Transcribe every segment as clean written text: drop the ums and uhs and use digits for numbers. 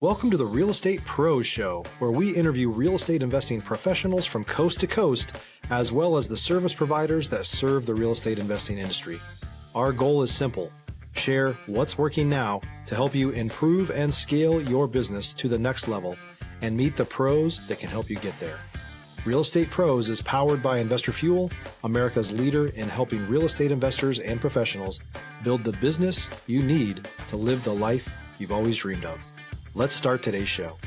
Welcome to the Real Estate Pros Show, where we interview real estate investing professionals from coast to coast, as well as the service providers that serve the real estate investing industry. Our goal is simple: share what's working now to help you improve and scale your business to the next level and meet the pros that can help you get there. Real Estate Pros is powered by Investor Fuel, America's leader in helping real estate investors and professionals build the business you need to live the life you've always dreamed of. Let's start today's show.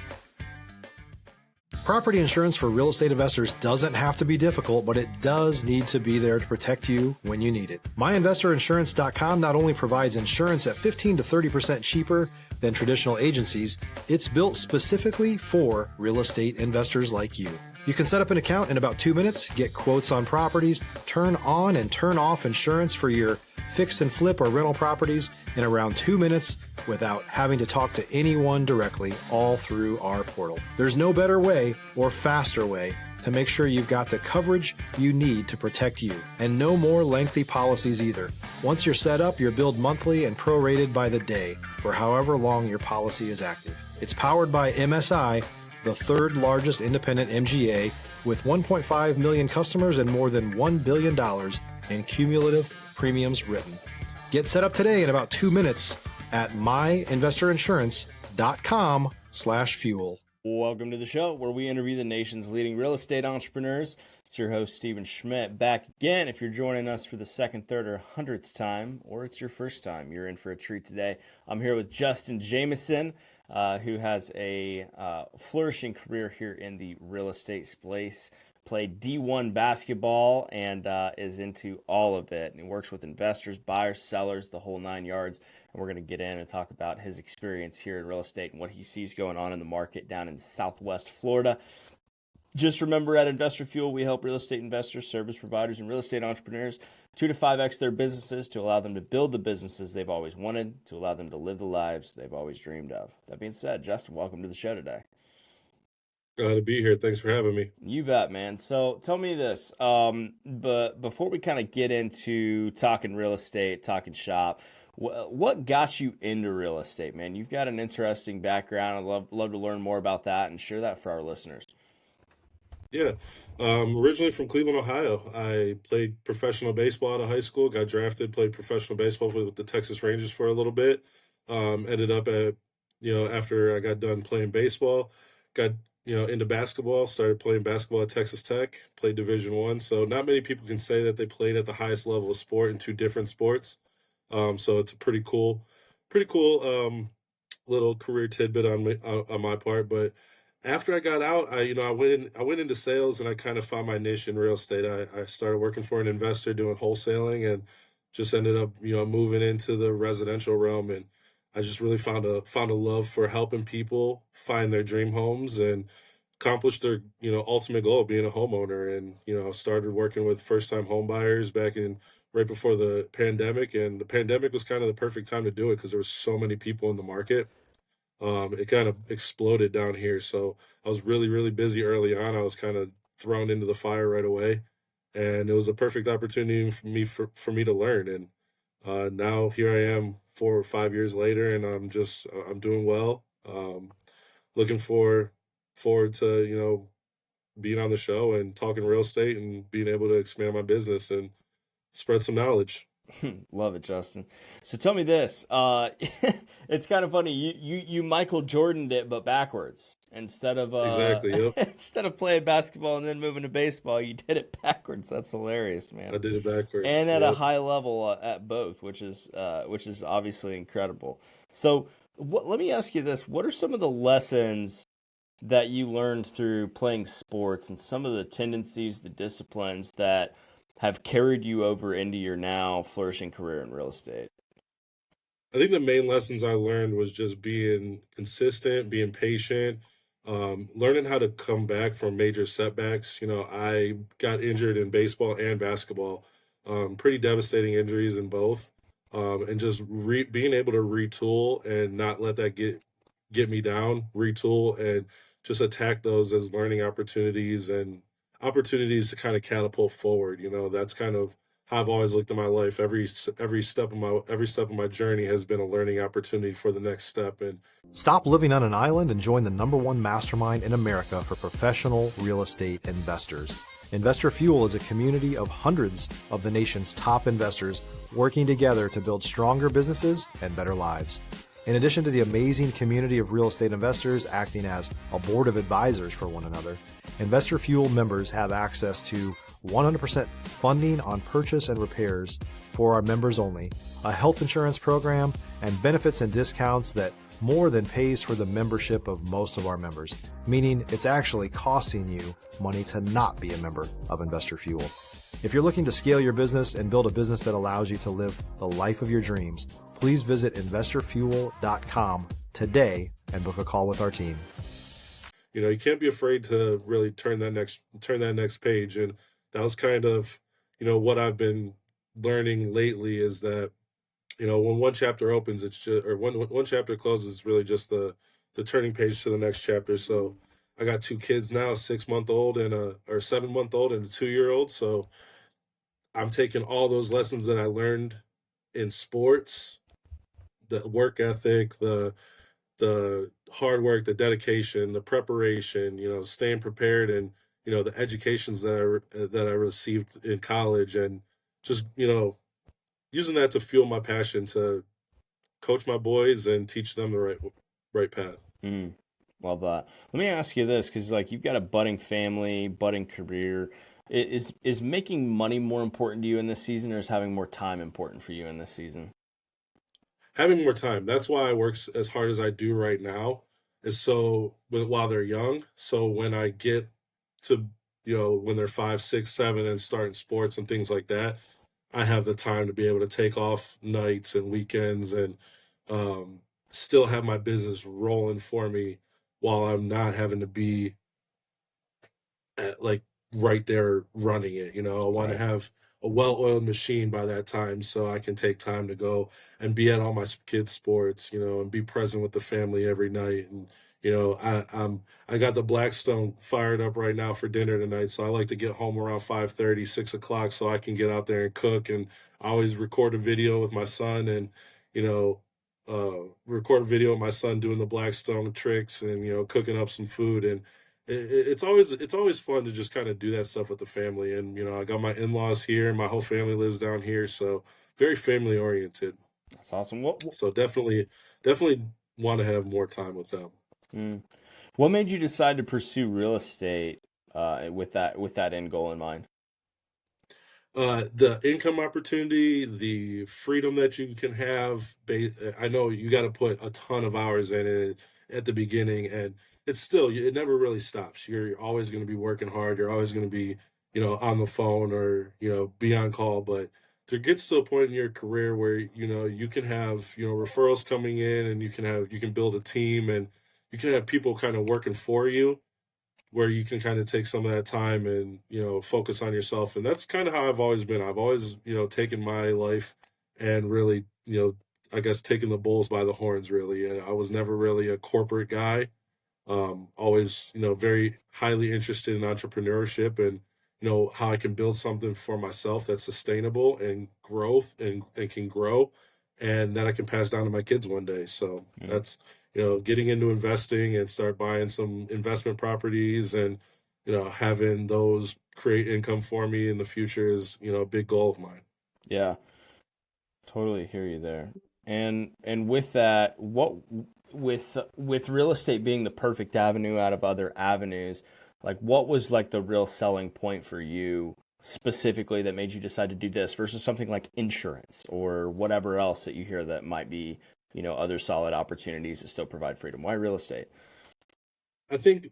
Property insurance for real estate investors doesn't have to be difficult, but it does need to be there to protect you when you need it. MyInvestorInsurance.com not only provides insurance at 15 to 30% cheaper than traditional agencies, it's built specifically for real estate investors like you. You can set up an account in about 2 minutes, get quotes on properties, turn on and turn off insurance for your fix and flip or rental properties in around 2 minutes without having to talk to anyone directly, all through our portal. There's no better way or faster way to make sure you've got the coverage you need to protect you, and no more lengthy policies either. Once you're set up, you're billed monthly and prorated by the day for however long your policy is active. It's powered by MSI, the third largest independent MGA, with 1.5 million customers and more than $1 billion in cumulative premiums written. Get set up today in about 2 minutes at myinvestorinsurance.com/fuel. Welcome to the show where we interview the nation's leading real estate entrepreneurs. It's your host, Stephen Schmidt, back again. If you're joining us for the second, third, or 100th time, or it's your first time, you're in for a treat today. I'm here with Justin Jamison, who has a flourishing career here in the real estate space. Played D1 basketball and is into all of it. And he works with investors, buyers, sellers, the whole 9 yards. And we're going to get in and talk about his experience here in real estate and what he sees going on in the market down in Southwest Florida. Just remember, at Investor Fuel, we help real estate investors, service providers, and real estate entrepreneurs 2 to 5x their businesses to allow them to build the businesses they've always wanted, to allow them to live the lives they've always dreamed of. That being said, Justin, welcome to the show today. Glad to be here. Thanks for having me. You bet, man. So tell me this, but before we kind of get into talking real estate, talking shop, what got you into real estate, man? You've got an interesting background. I'd love to learn more about that and share that for our listeners. Yeah. Originally from Cleveland, Ohio. I played professional baseball out of high school, got drafted, played professional baseball with the Texas Rangers for a little bit. Ended up at, after I got done playing baseball, got into basketball, started playing basketball at Texas Tech, played Division I. So not many people can say that they played at the highest level of sport in 2 different sports. So it's a pretty cool little career tidbit on my part. But after I got out, I went into sales, and I kind of found my niche in real estate. I started working for an investor doing wholesaling, and just ended up moving into the residential realm, and I just really found a love for helping people find their dream homes and accomplish their ultimate goal of being a homeowner. And started working with first time home buyers back in right before the pandemic, and the pandemic was kind of the perfect time to do it because there was so many people in the market. It kind of exploded down here, so I was really, really busy early on. I was kind of thrown into the fire right away, and it was a perfect opportunity for me to learn. And now here I am 4 or 5 years later, and I'm doing well. Looking forward to being on the show and talking real estate and being able to expand my business and spread some knowledge. Love it, Justin. So tell me this. It's kind of funny. You Michael Jordan'd it, but backwards. Instead of Exactly. Yep. instead of playing basketball and then moving to baseball, you did it backwards. That's hilarious, man. I did it backwards. And at a Yep. high level at both, which is obviously incredible. So let me ask you this: what are some of the lessons that you learned through playing sports, and some of the tendencies, the disciplines that have carried you over into your now flourishing career in real estate? I think the main lessons I learned was just being consistent, being patient, learning how to come back from major setbacks. I got injured in baseball and basketball, pretty devastating injuries in both, and just being able to retool and not let that get me down, retool and just attack those as learning opportunities and opportunities to kind of catapult forward. That's kind of how I've always looked at my life. Every step of my journey has been a learning opportunity for the next step. And Stop living on an island and join the #1 mastermind in America for professional real estate investors. Investor Fuel is a community of hundreds of the nation's top investors working together to build stronger businesses and better lives. In addition to the amazing community of real estate investors acting as a board of advisors for one another, Investor Fuel members have access to 100% funding on purchase and repairs for our members only, a health insurance program, and benefits and discounts that more than pays for the membership of most of our members, meaning it's actually costing you money to not be a member of Investor Fuel. If you're looking to scale your business and build a business that allows you to live the life of your dreams, please visit investorfuel.com today and book a call with our team. you can't be afraid to really turn that next page. And that was kind of, what I've been learning lately is that, when one chapter opens, it's just, or one chapter closes, it's really just the turning page to the next chapter. So I got 2 kids now, a 6-month-old and a 7-month-old and a 2-year-old. So I'm taking all those lessons that I learned in sports, the work ethic, the hard work, the dedication, the preparation, staying prepared, and the educations that I received in college, and just using that to fuel my passion to coach my boys and teach them the right path. Mm, love that. Let me ask you this, because like you've got a budding family, budding career. Is making money more important to you in this season, or is having more time important for you in this season? Having more time. That's why I work as hard as I do right now, is so while they're young. So when I get to, when they're 5, 6, 7 and starting sports and things like that, I have the time to be able to take off nights and weekends and still have my business rolling for me while I'm not having to be like right there running it. I want to Right. have a well-oiled machine by that time so I can take time to go and be at all my kids' sports, and be present with the family every night. And I got the Blackstone fired up right now for dinner tonight, so I like to get home around 5:30, 6 o'clock, so I can get out there and cook. And I always record a video with my son, and record a video of my son doing the Blackstone tricks and cooking up some food. And it's always fun to just kind of do that stuff with the family. And I got my in-laws here, and my whole family lives down here, so very family oriented. That's awesome. What So definitely want to have more time with them. mm, what made you decide to pursue real estate with that end goal in mind? The income opportunity, the freedom that you can have. I know you got to put a ton of hours in it at the beginning, and it never really stops. You're always going to be working hard. You're always going to be, on the phone or, be on call. But there gets to a point in your career where, you can have, referrals coming in, and you can build a team, and you can have people kind of working for you, where you can kind of take some of that time and focus on yourself. And that's kind of how I've always been. I've always taken my life and really I guess taking the bulls by the horns, really. And I was never really a corporate guy. Always very highly interested in entrepreneurship, and how I can build something for myself that's sustainable and growth and can grow, and that I can pass down to my kids one day. So Mm. that's getting into investing and start buying some investment properties, and having those create income for me in the future is a big goal of mine. Yeah, totally hear you there. And with that, what with real estate being the perfect avenue out of other avenues, like what was like the real selling point for you specifically that made you decide to do this versus something like insurance or whatever else that you hear that might be, other solid opportunities that still provide freedom? Why real estate? I think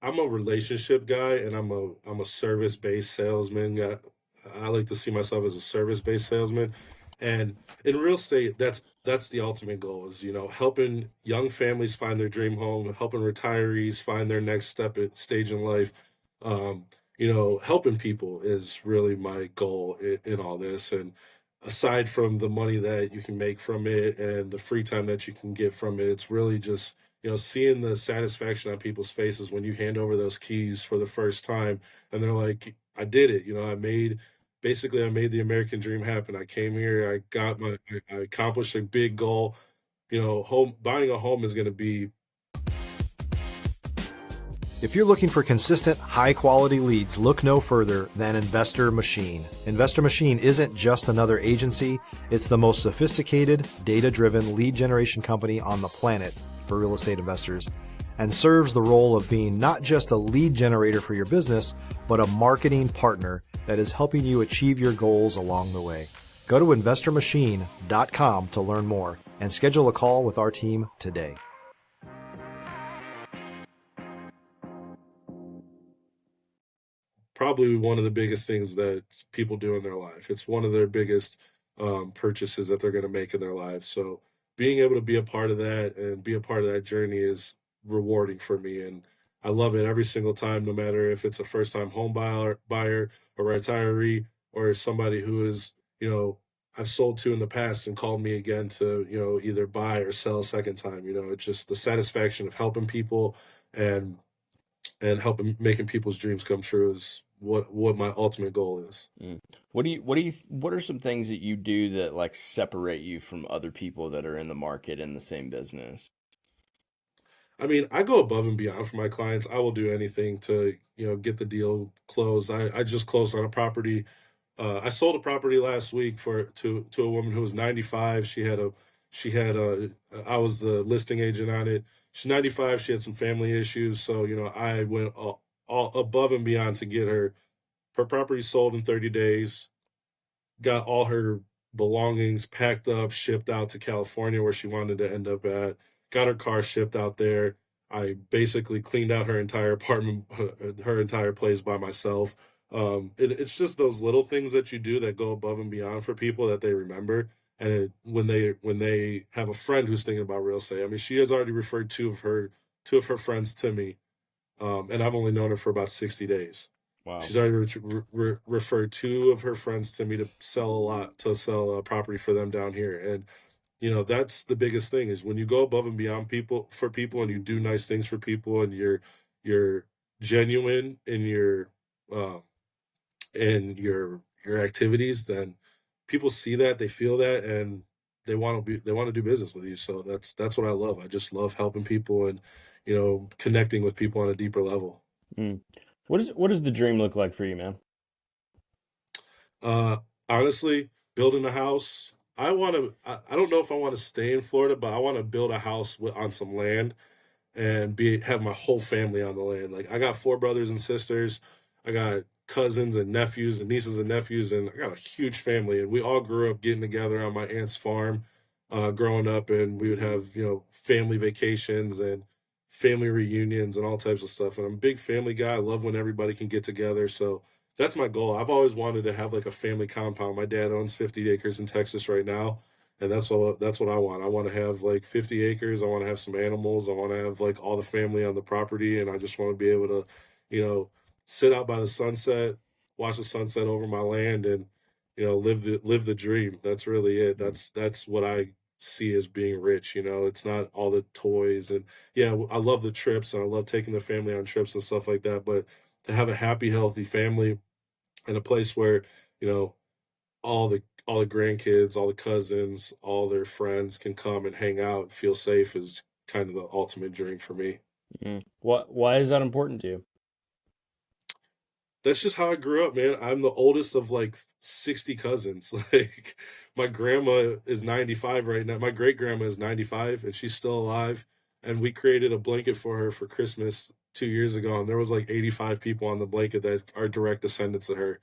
I'm a relationship guy, and I'm a service-based salesman guy. I like to see myself as a service-based salesman. And in real estate, that's the ultimate goal, is, helping young families find their dream home, helping retirees find their next stage in life. Helping people is really my goal in all this. And aside from the money that you can make from it and the free time that you can get from it, it's really just seeing the satisfaction on people's faces when you hand over those keys for the first time, and they're like, I did it. I basically I made the American dream happen. I came here, I accomplished a big goal. Buying a home is going to be. If you're looking for consistent, high-quality leads, look no further than Investor Machine. Investor Machine isn't just another agency, it's the most sophisticated, data-driven lead generation company on the planet for real estate investors, and serves the role of being not just a lead generator for your business, but a marketing partner that is helping you achieve your goals along the way. Go to investormachine.com to learn more and schedule a call with our team today. Probably one of the biggest things that people do in their life. It's one of their biggest purchases that they're going to make in their lives. So being able to be a part of that and be a part of that journey is rewarding for me. And I love it every single time, no matter if it's a first-time home buyer, a retiree, or somebody who is, I've sold to in the past and called me again to, either buy or sell a second time. It's just the satisfaction of helping people and helping making people's dreams come true is what my ultimate goal is. What are some things that you do that like separate you from other people that are in the market in the same business? I mean, I go above and beyond for my clients. I will do anything to, get the deal closed. I just closed on a property. I sold a property last week to a woman who was 95. I was the listing agent on it. She's 95. She had some family issues, so I went all above and beyond to get her property sold in 30 days. Got all her belongings packed up, shipped out to California where she wanted to end up at. Got her car shipped out there. I basically cleaned out her entire apartment, her entire place by myself. It's just those little things that you do that go above and beyond for people that they remember. And when they have a friend who's thinking about real estate, I mean, she has already referred two of her friends to me, and I've only known her for about 60 days. Wow. She's already referred two of her friends to me to sell a property for them down here. And that's the biggest thing is when you go above and beyond for people and you do nice things for people and you're genuine um in your activities, then people see that, they feel that, and they want to do business with you. So that's what I love. I just love helping people and connecting with people on a deeper level. Mm. What does the dream look like for you, man? Honestly, building a house. I don't know if I want to stay in Florida, but I want to build a house on some land and have my whole family on the land. Like I got 4 brothers and sisters. I got cousins and nephews and nieces and nephews, and I got a huge family. And we all grew up getting together on my aunt's farm, growing up, and we would have family vacations and family reunions and all types of stuff. And I'm a big family guy. I love when everybody can get together. So that's my goal. I've always wanted to have like a family compound. My dad owns 50 acres in Texas right now, and that's what I want. I want to have like 50 acres. I want to have some animals. I want to have like all the family on the property, and I just want to be able to, sit out by the sunset, watch the sunset over my land, and live the dream. That's really it. That's what I see as being rich. It's not all the toys, and yeah, I love the trips and I love taking the family on trips and stuff like that, but to have a happy, healthy family in a place where, you know, all the grandkids, all the cousins, all their friends can come and hang out and feel safe is kind of the ultimate dream for me. Why is that important to you? That's just how I grew up, man. I'm the oldest of like 60 cousins. Like my grandma is 95 right now. My great grandma is 95 and she's still alive. And we created a blanket for her for Christmas 2 years ago. And there was like 85 people on the blanket that are direct descendants of her.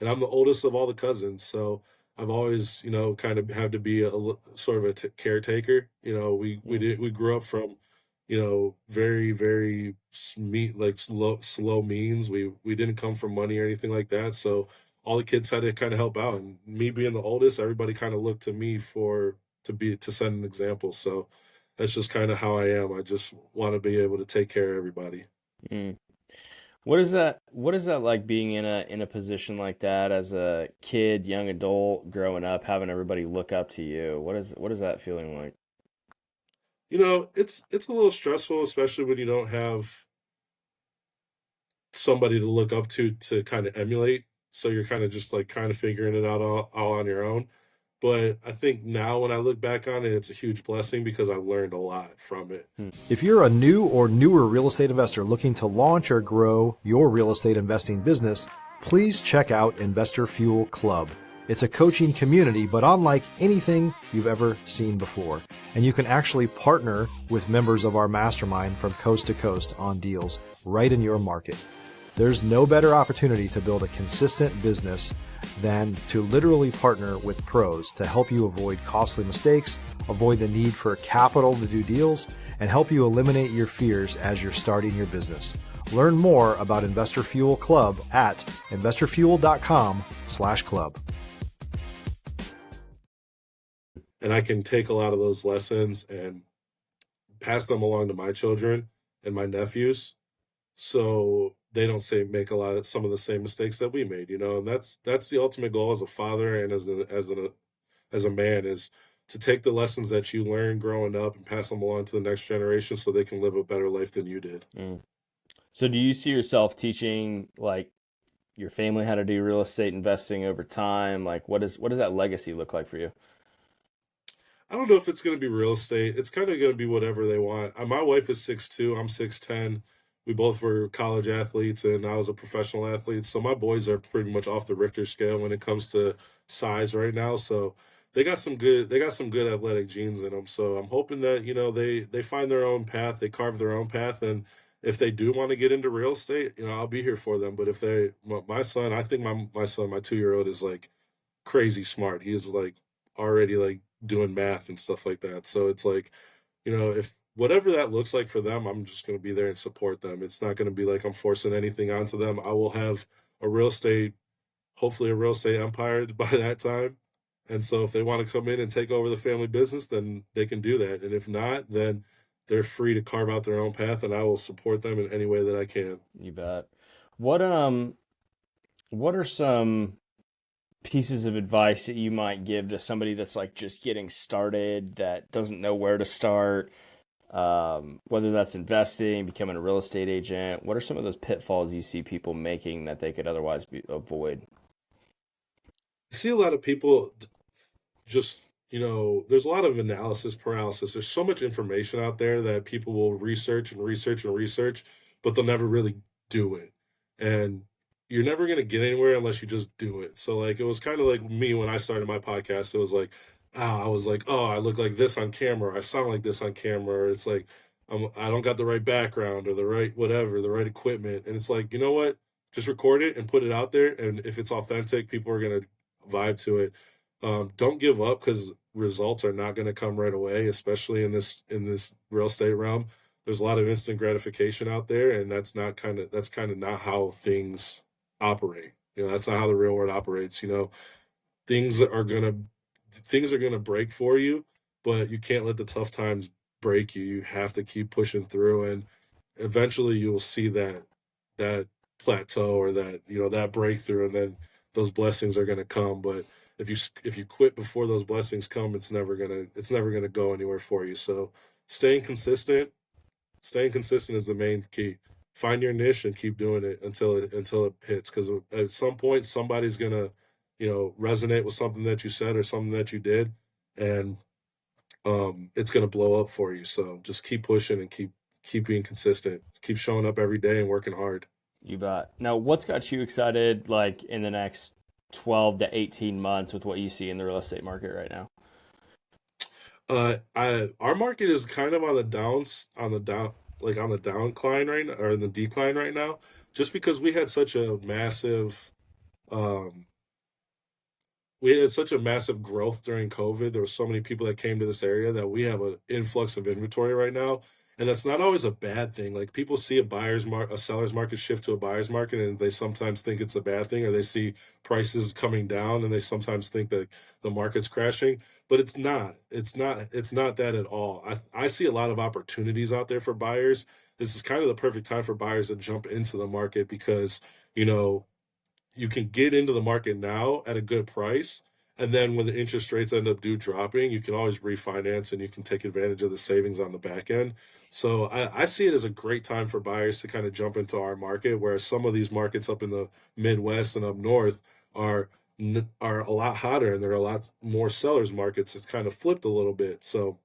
And I'm the oldest of all the cousins. So I've always, kind of had to be sort of a caretaker. We grew up from, very, very like slow means. We didn't come from money or anything like that. So all the kids had to kind of help out. And me being the oldest, everybody kind of looked to me to set an example. So that's just kind of how I am. I just want to be able to take care of everybody. Mm. What is that like being in a position like that as a kid, young adult, growing up, having everybody look up to you? What is that feeling like? It's a little stressful, especially when you don't have somebody to look up to kind of emulate. So you're kind of just like kind of figuring it out all on your own. But I think now when I look back on it, it's a huge blessing because I learned a lot from it. If you're a new or newer real estate investor looking to launch or grow your real estate investing business, please check out Investor Fuel Club. It's a coaching community, but unlike anything you've ever seen before. And you can actually partner with members of our mastermind from coast to coast on deals right in your market. There's no better opportunity to build a consistent business than to literally partner with pros to help you avoid costly mistakes, avoid the need for capital to do deals, and help you eliminate your fears as you're starting your business. Learn more about Investor Fuel Club at investorfuel.com/club. And I can take a lot of those lessons and pass them along to my children and my nephews, so they don't make some of the same mistakes that we made, and that's the ultimate goal as a father and as a man, is to take the lessons that you learned growing up and pass them along to the next generation so they can live a better life than you did. So do you see yourself teaching like your family how to do real estate investing over time? Like what does that legacy look like for you? I don't know if it's going to be real estate. It's kind of going to be whatever they want. My wife is 6'2", I'm 6'10". We both were college athletes, and I was a professional athlete. So my boys are pretty much off the Richter scale when it comes to size right now. So they got some good athletic genes in them. So I'm hoping that, they find their own path, they carve their own path. And if they do want to get into real estate, I'll be here for them. But if my son, I think my son, my 2-year-old, is like crazy smart. He is like already like doing math and stuff like that. So it's like, if whatever that looks like for them, I'm just going to be there and support them. It's not going to be like I'm forcing anything onto them. I will have hopefully a real estate empire by that time. And so if they want to come in and take over the family business, then they can do that. And if not, then they're free to carve out their own path, and I will support them in any way that I can. You bet. What are some pieces of advice that you might give to somebody that's like just getting started, that doesn't know where to start, whether that's investing, becoming a real estate agent? What are some of those pitfalls you see people making that they could otherwise avoid? I see a lot of people just, there's a lot of analysis paralysis. There's so much information out there that people will research and research and research, but they'll never really do it. And you're never going to get anywhere unless you just do it. So like, it was kind of like me when I started my podcast. It was like, I was like, oh, I look like this on camera. I sound like this on camera. Or it's like, I don't got the right background or the right whatever, the right equipment. And it's like, you know what? Just record it and put it out there. And if it's authentic, people are going to vibe to it. Don't give up, because results are not going to come right away, especially in this real estate realm. There's a lot of instant gratification out there, and that's kind of not how things operate. That's not how the real world operates. Things are gonna break for you, but you can't let the tough times break you. You have to keep pushing through, and eventually you will see that plateau, or that breakthrough, and then those blessings are gonna come. But if you quit before those blessings come, it's never gonna go anywhere for you. So staying consistent is the main key. Find your niche and keep doing it until it hits, because at some point somebody's gonna resonate with something that you said or something that you did, and it's gonna blow up for you. So just keep pushing and keep being consistent, keep showing up every day and working hard. You bet. Now, what's got you excited like in the next 12 to 18 months with what you see in the real estate market right now? Our market is kind of on the downcline right now, or in the decline right now, just because we had such a massive um growth during COVID. There were so many people that came to this area that we have an influx of inventory right now, and that's not always a bad thing. Like, people see a seller's market shift to a buyer's market, and they sometimes think it's a bad thing, or they see prices coming down, and they sometimes think that the market's crashing. But it's not. It's not that at all. I see a lot of opportunities out there for buyers. This is kind of the perfect time for buyers to jump into the market, because you can get into the market now at a good price, And then when the interest rates end up dropping, you can always refinance and you can take advantage of the savings on the back end. So I see it as a great time for buyers to kind of jump into our market, whereas some of these markets up in the Midwest and up north are a lot hotter and there are a lot more sellers markets. It's kind of flipped a little bit. So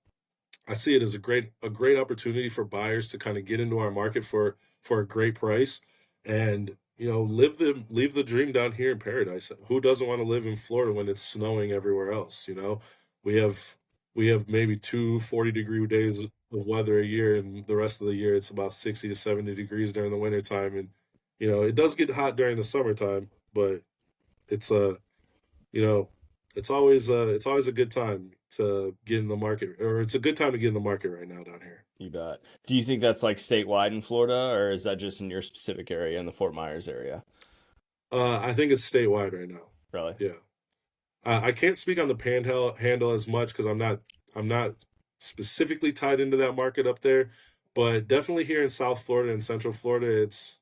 I see it as a great opportunity for buyers to kind of get into our market for a great price and leave the dream down here in paradise. Who doesn't want to live in Florida when it's snowing everywhere else? We have maybe 2 40-degree days of weather a year, and the rest of the year it's about 60 to 70 degrees during the wintertime. And it does get hot during the summertime, but it's it's always a good time to get in the market, or it's a good time to get in the market right now down here. You bet. Do you think that's like statewide in Florida, or is that just in your specific area in the Fort Myers area? I think it's statewide right now. Really? Yeah. I can't speak on the Panhandle as much because I'm not specifically tied into that market up there, but definitely here in South Florida and Central Florida, it's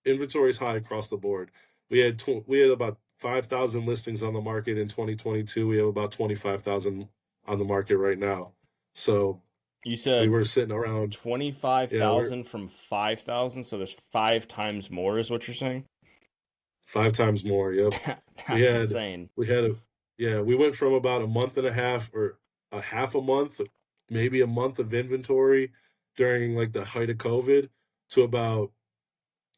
inventory is high across the board. We had about 5,000 listings on the market in 2022. We have about 25,000 on the market right now. So you said we were sitting around 25,000 from 5,000. So there's 5 times more is what you're saying? 5 times more. Yep. That's insane. We went from about a month and a half or a half a month, maybe a month of inventory during like the height of COVID to about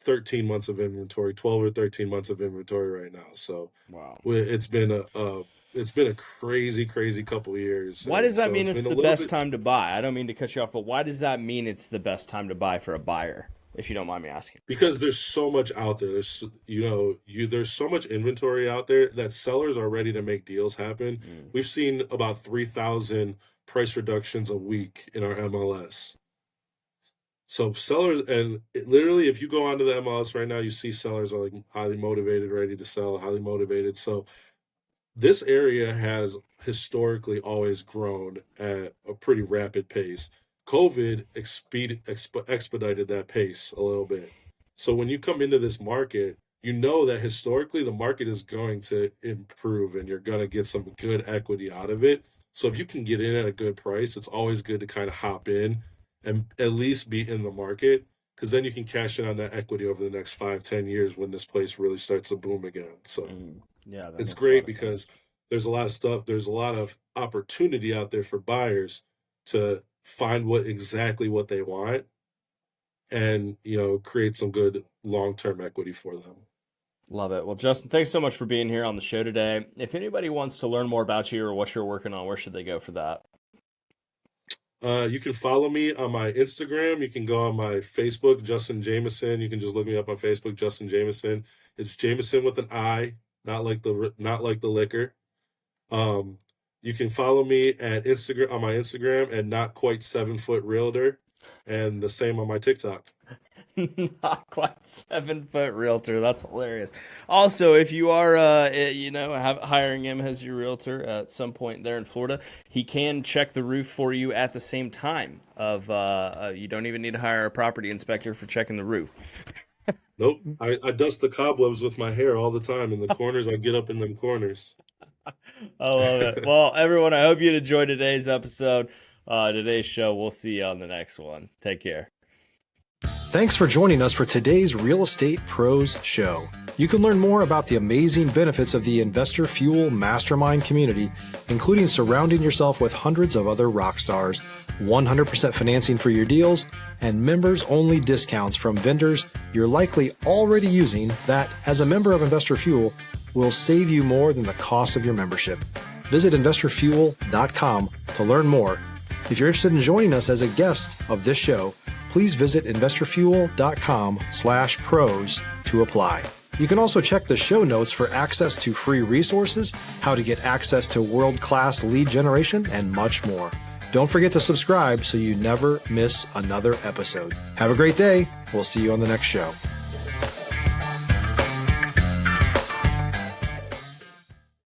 13 months of inventory, 12 or 13 months of inventory right now. So wow, it's been a crazy couple of years. Why does that mean it's the best time to buy? I don't mean to cut you off, but why does that mean it's the best time to buy for a buyer, if you don't mind me asking? Because there's so much out there. There's there's so much inventory out there that sellers are ready to make deals happen. We've seen about 3,000 price reductions a week in our MLS. So sellers, and literally, if you go onto the MLS right now, you see sellers are like highly motivated, ready to sell, highly motivated. So this area has historically always grown at a pretty rapid pace. COVID expedited that pace a little bit. So when you come into this market, you know that historically the market is going to improve and you're going to get some good equity out of it. So if you can get in at a good price, it's always good to kind of hop in and at least be in the market, because then you can cash in on that equity over the next 5-10 years when this place really starts to boom again. So it's great because there's a lot of stuff. There's a lot of opportunity out there for buyers to find exactly what they want and, create some good long-term equity for them. Love it. Well, Justin, thanks so much for being here on the show today. If anybody wants to learn more about you or what you're working on, where should they go for that? You can follow me on my Instagram. You can go on my Facebook, Justin Jamison. You can just look me up on Facebook, Justin Jamison. It's Jamison with an I, not like the liquor. You can follow me at Instagram on my Instagram at Not Quite 7 Foot Realtor, and the same on my TikTok. Not Quite 7 Foot Realtor. That's hilarious. Also, if you are, hiring him as your realtor at some point there in Florida, he can check the roof for you at the same time. You don't even need to hire a property inspector for checking the roof. Nope. I dust the cobwebs with my hair all the time in the corners. I get up in them corners. I love it. Well, everyone, I hope you enjoyed today's episode, today's show. We'll see you on the next one. Take care. Thanks for joining us for today's Real Estate Pros Show. You can learn more about the amazing benefits of the Investor Fuel Mastermind community, including surrounding yourself with hundreds of other rock stars, 100% financing for your deals, and members-only discounts from vendors you're likely already using that, as a member of Investor Fuel, will save you more than the cost of your membership. Visit investorfuel.com to learn more. If you're interested in joining us as a guest of this show, please visit investorfuel.com/pros to apply. You can also check the show notes for access to free resources, how to get access to world-class lead generation, and much more. Don't forget to subscribe so you never miss another episode. Have a great day. We'll see you on the next show.